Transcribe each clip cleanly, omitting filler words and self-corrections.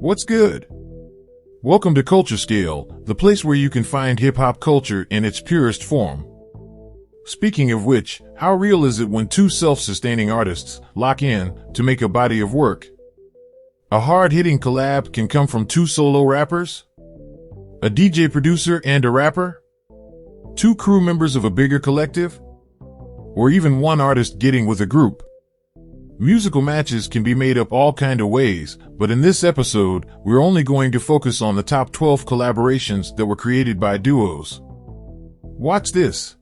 What's good? Welcome to Culture Scale, the place where you can find hip-hop culture in its purest form. Speaking of which, how real is it when two self-sustaining artists lock in to make a body of work? A hard-hitting collab can come from two solo rappers? A DJ producer and a rapper? Two crew members of a bigger collective? Or even one artist getting with a group? Musical matches can be made up all kind of ways, but in this episode, we're only going to focus on the top 12 collaborations that were created by duos. Watch this.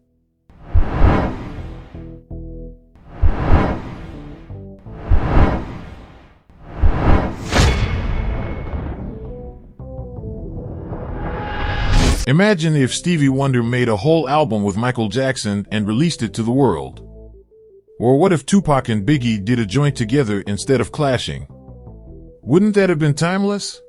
Imagine if Stevie Wonder made a whole album with Michael Jackson and released it to the world. Or what if Tupac and Biggie did a joint together instead of clashing? Wouldn't that have been timeless?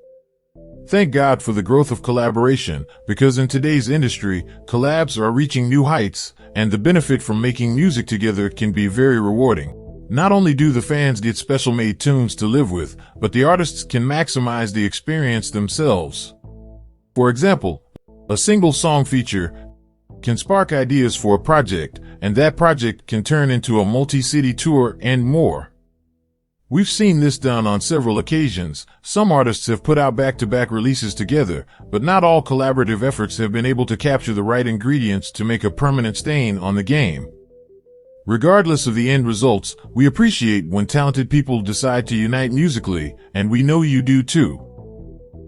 Thank God for the growth of collaboration, because in today's industry, collabs are reaching new heights, and the benefit from making music together can be very rewarding. Not only do the fans get special-made tunes to live with, but the artists can maximize the experience themselves. For example, a single song feature can spark ideas for a project, and that project can turn into a multi-city tour and more. We've seen this done on several occasions. Some artists have put out back-to-back releases together, but not all collaborative efforts have been able to capture the right ingredients to make a permanent stain on the game. Regardless of the end results, we appreciate when talented people decide to unite musically, and we know you do too.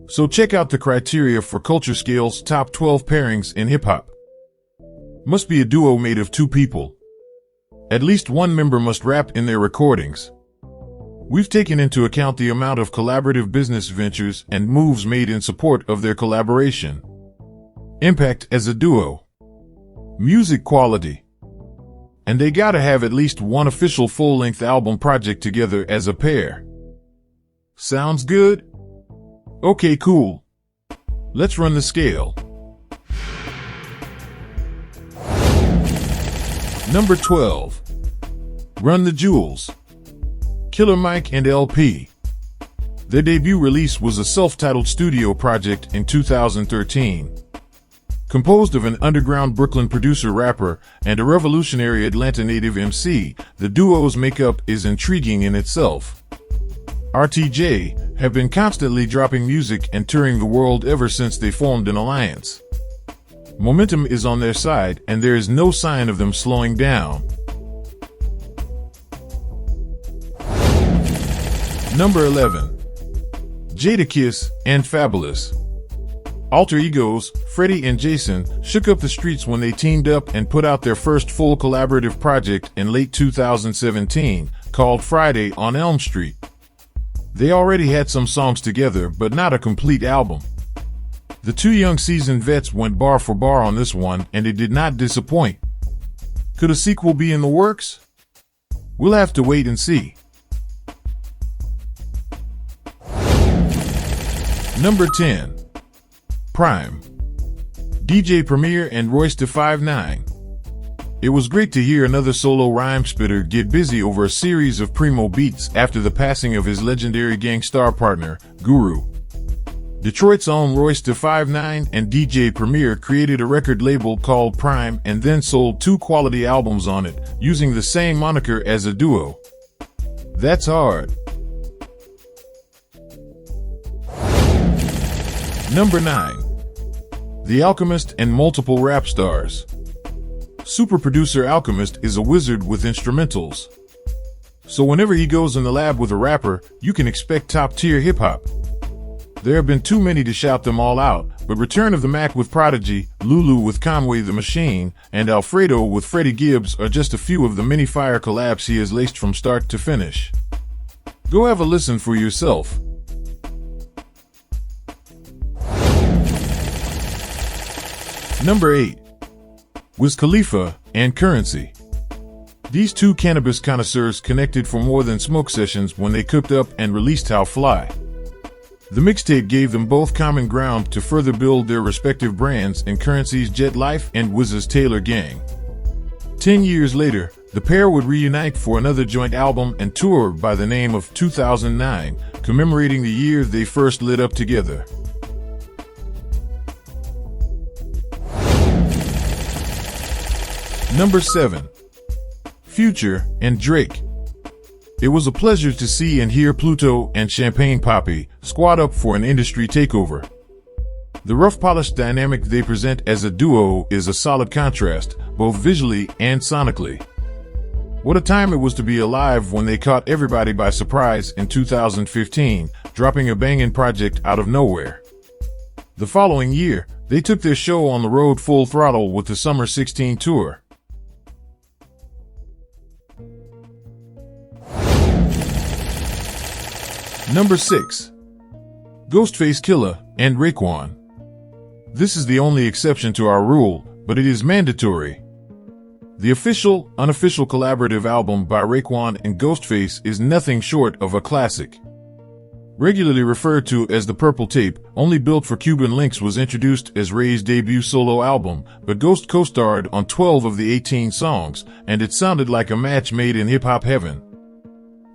So check out the criteria for Culture Scale's top 12 pairings in hip-hop. Must be a duo made of two people. At least one member must rap in their recordings. We've taken into account the amount of collaborative business ventures and moves made in support of their collaboration. Impact as a duo. Music quality. And they gotta have at least one official full-length album project together as a pair. Sounds good? Okay, cool. Let's run the scale. Number 12. Run the Jewels. Killer Mike and LP. Their debut release was a self-titled studio project in 2013. Composed of an underground Brooklyn producer-rapper and a revolutionary Atlanta native MC, the duo's makeup is intriguing in itself. RTJ have been constantly dropping music and touring the world ever since they formed an alliance. Momentum is on their side, and there is no sign of them slowing down. Number 11. Jadakiss and Fabulous. Alter egos, Freddie and Jason, shook up the streets when they teamed up and put out their first full collaborative project in late 2017, called Friday on Elm Street. They already had some songs together, but not a complete album. The two young seasoned vets went bar for bar on this one, and it did not disappoint. Could a sequel be in the works? We'll have to wait and see. Number 10. Prime. DJ Premier and Royce da 5'9". It was great to hear another solo rhyme spitter get busy over a series of primo beats after the passing of his legendary Gang Starr partner, Guru. Detroit's own Royce da 5'9" and DJ Premier created a record label called Prime and then sold two quality albums on it, using the same moniker as a duo. That's hard. Number 9. The Alchemist and multiple rap stars. Super producer Alchemist is a wizard with instrumentals. So whenever he goes in the lab with a rapper, you can expect top-tier hip-hop. There have been too many to shout them all out, but Return of the Mac with Prodigy, Lulu with Conway the Machine, and Alfredo with Freddie Gibbs are just a few of the many fire collabs he has laced from start to finish. Go have a listen for yourself. Number 8. Wiz Khalifa and Currency. These two cannabis connoisseurs connected for more than smoke sessions when they cooked up and released How Fly. The mixtape gave them both common ground to further build their respective brands in Currency's Jet Life and Wiz's Taylor Gang. 10 years later, The pair would reunite for another joint album and tour by the name of 2009, commemorating the year they first lit up together. Number 7. Future and Drake. It was a pleasure to see and hear Pluto and Champagne Papi squad up for an industry takeover. The rough polished dynamic they present as a duo is a solid contrast, both visually and sonically. What a time it was to be alive when they caught everybody by surprise in 2015, dropping a banging project out of nowhere. The following year, they took their show on the road full throttle with the Summer 16 tour. Number 6. Ghostface Killah and Raekwon. This is the only exception to our rule, but it is mandatory. The official, unofficial collaborative album by Raekwon and Ghostface is nothing short of a classic. Regularly referred to as the Purple Tape, only built for Cuban links, was introduced as Ray's debut solo album, but Ghost co-starred on 12 of the 18 songs, and it sounded like a match made in hip-hop heaven.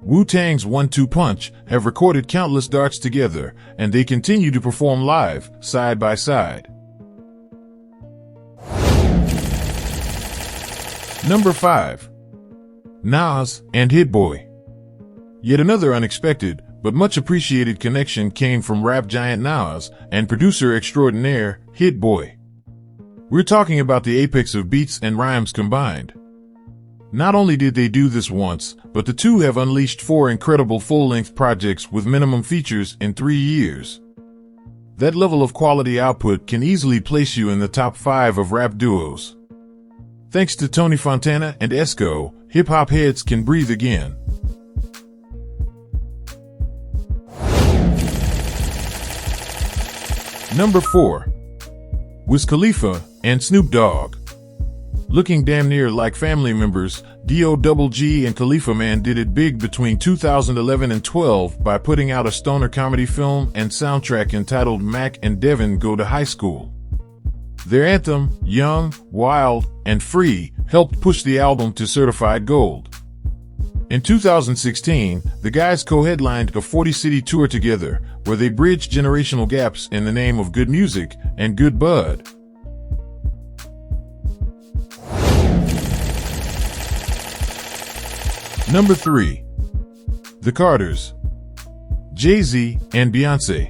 Wu-Tang's 1-2 Punch have recorded countless darts together, and they continue to perform live, side by side. Number 5. Nas and Hit Boy. Yet another unexpected, but much appreciated connection came from rap giant Nas and producer extraordinaire, Hit Boy. We're talking about the apex of beats and rhymes combined. Not only did they do this once, but the two have unleashed 4 incredible full-length projects with minimum features in 3 years. That level of quality output can easily place you in the top 5 of rap duos. Thanks to Tony Fontana and Esco, hip-hop heads can breathe again. Number 4. Wiz Khalifa and Snoop Dogg. Looking damn near like family members, D.O.G.G. and Khalifa Man did it big between 2011 and 12 by putting out a stoner comedy film and soundtrack entitled Mac and Devin Go to High School. Their anthem, Young, Wild, and Free, helped push the album to certified gold. In 2016, the guys co-headlined a 40-city tour together, where they bridged generational gaps in the name of good music and good bud. Number 3. The Carters. Jay-Z and Beyoncé.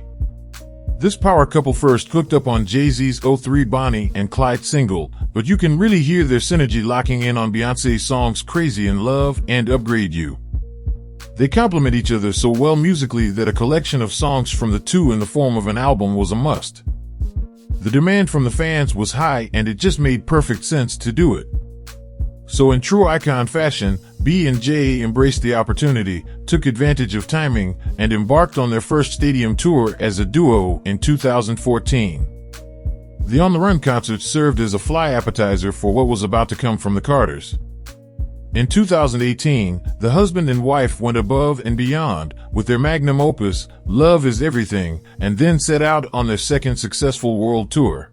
This power couple first hooked up on Jay-Z's '03 Bonnie and Clyde single, but you can really hear their synergy locking in on Beyoncé's songs Crazy in Love and Upgrade You. They complement each other so well musically that a collection of songs from the two in the form of an album was a must. The demand from the fans was high, and it just made perfect sense to do it. So in true icon fashion, B and J embraced the opportunity, took advantage of timing, and embarked on their first stadium tour as a duo in 2014. The On the Run concert served as a fly appetizer for what was about to come from the Carters. In 2018, the husband and wife went above and beyond with their magnum opus, Love Is Everything, and then set out on their second successful world tour.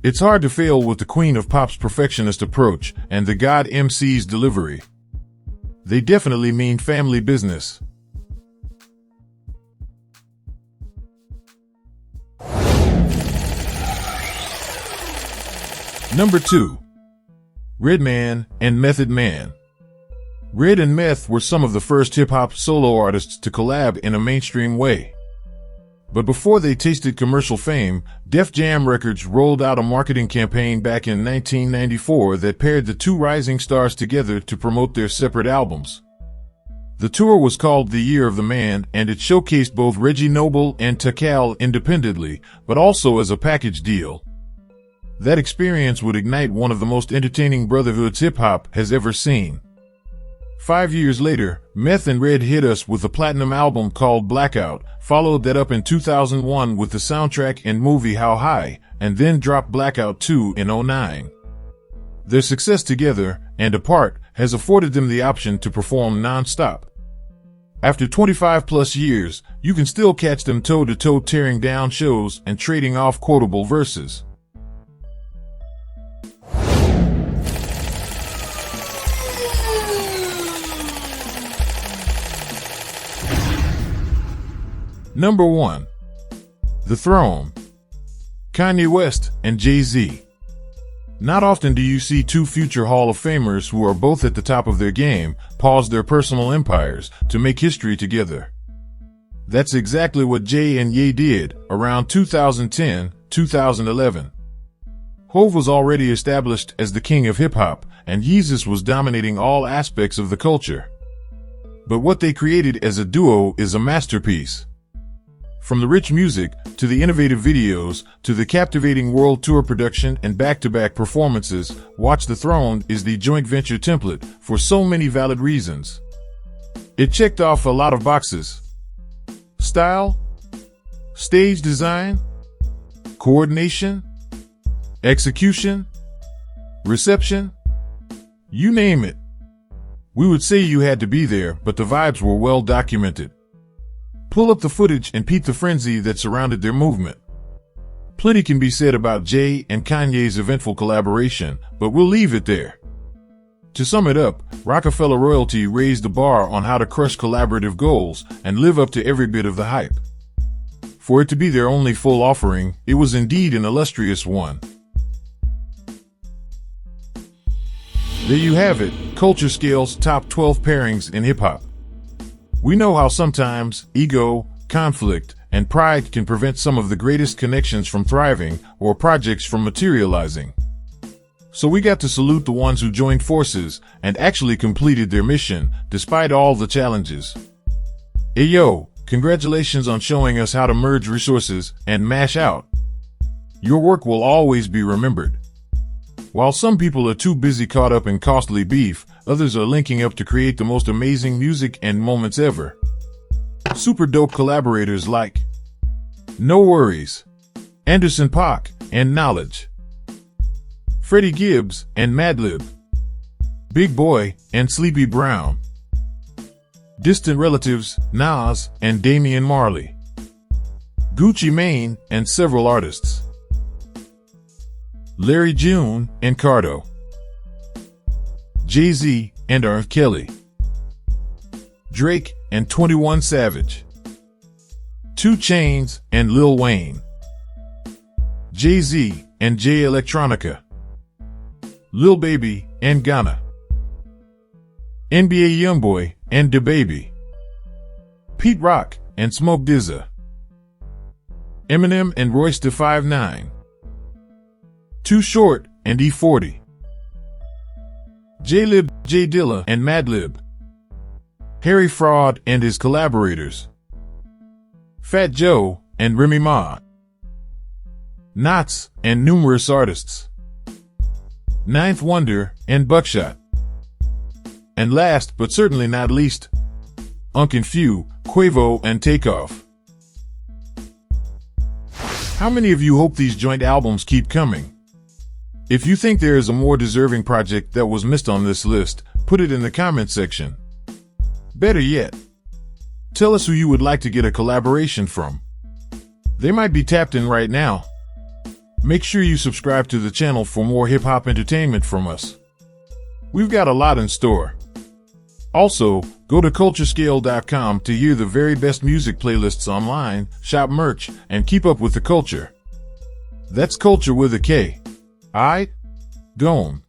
It's hard to fail with the Queen of Pop's perfectionist approach and the God MC's delivery. They definitely mean family business. Number 2. Redman and Method Man. Red and Meth were some of the first hip-hop solo artists to collab in a mainstream way. But before they tasted commercial fame, Def Jam Records rolled out a marketing campaign back in 1994 that paired the two rising stars together to promote their separate albums. The tour was called The Year of the Man, and it showcased both Reggie Noble and Takal independently, but also as a package deal. That experience would ignite one of the most entertaining brotherhoods hip-hop has ever seen. 5 years later, Meth and Red hit us with a platinum album called Blackout, followed that up in 2001 with the soundtrack and movie How High, and then dropped Blackout 2 in 2009. Their success together, and apart, has afforded them the option to perform non-stop. After 25 plus years, you can still catch them toe-to-toe tearing down shows and trading off quotable verses. Number 1. The Throne. Kanye West and Jay-Z. Not often do you see two future Hall of Famers who are both at the top of their game pause their personal empires to make history together. That's exactly what Jay and Ye did around 2010-2011. Hov was already established as the king of hip-hop, and Yeezus was dominating all aspects of the culture. But what they created as a duo is a masterpiece. From the rich music, to the innovative videos, to the captivating world tour production and back-to-back performances, Watch the Throne is the joint venture template for so many valid reasons. It checked off a lot of boxes. Style, stage design, coordination, execution, reception, you name it. We would say you had to be there, but the vibes were well documented. Pull up the footage and peep the frenzy that surrounded their movement. Plenty can be said about Jay and Kanye's eventful collaboration, but we'll leave it there. To sum it up, Rockefeller royalty raised the bar on how to crush collaborative goals and live up to every bit of the hype. For it to be their only full offering, it was indeed an illustrious one. There you have it, Kulture Scale's top 12 pairings in hip-hop. We know how sometimes ego, conflict, and pride can prevent some of the greatest connections from thriving or projects from materializing. So we got to salute the ones who joined forces and actually completed their mission despite all the challenges. Hey yo, congratulations on showing us how to merge resources and mash out. Your work will always be remembered. While some people are too busy caught up in costly beef, others are linking up to create the most amazing music and moments ever. Super dope collaborators like No Worries, Anderson .Paak, and Knowledge, Freddie Gibbs and Madlib, Big Boy and Sleepy Brown, Distant Relatives, Nas and Damian Marley, Gucci Mane and several artists, Larry June and Cardo, Jay-Z and R. Kelly, Drake and 21 Savage, 2 Chainz and Lil Wayne, Jay-Z and Jay Electronica, Lil Baby and Ghana, NBA Youngboy and DaBaby, Pete Rock and Smoke DZA, Eminem and Royce da 5'9", Too Short and E40, J-Lib, J Dilla and Madlib, Harry Fraud and his collaborators, Fat Joe and Remy Ma, Knots and numerous artists, Ninth Wonder and Buckshot, and last but certainly not least, Unc Few, Quavo and Takeoff. How many of you hope these joint albums keep coming? If you think there is a more deserving project that was missed on this list, put it in the comment section. Better yet, tell us who you would like to get a collaboration from. They might be tapped in right now. Make sure you subscribe to the channel for more hip-hop entertainment from us. We've got a lot in store. Also, go to culturescale.com to hear the very best music playlists online, shop merch, and keep up with the culture. That's culture with a K. Aight? Gone.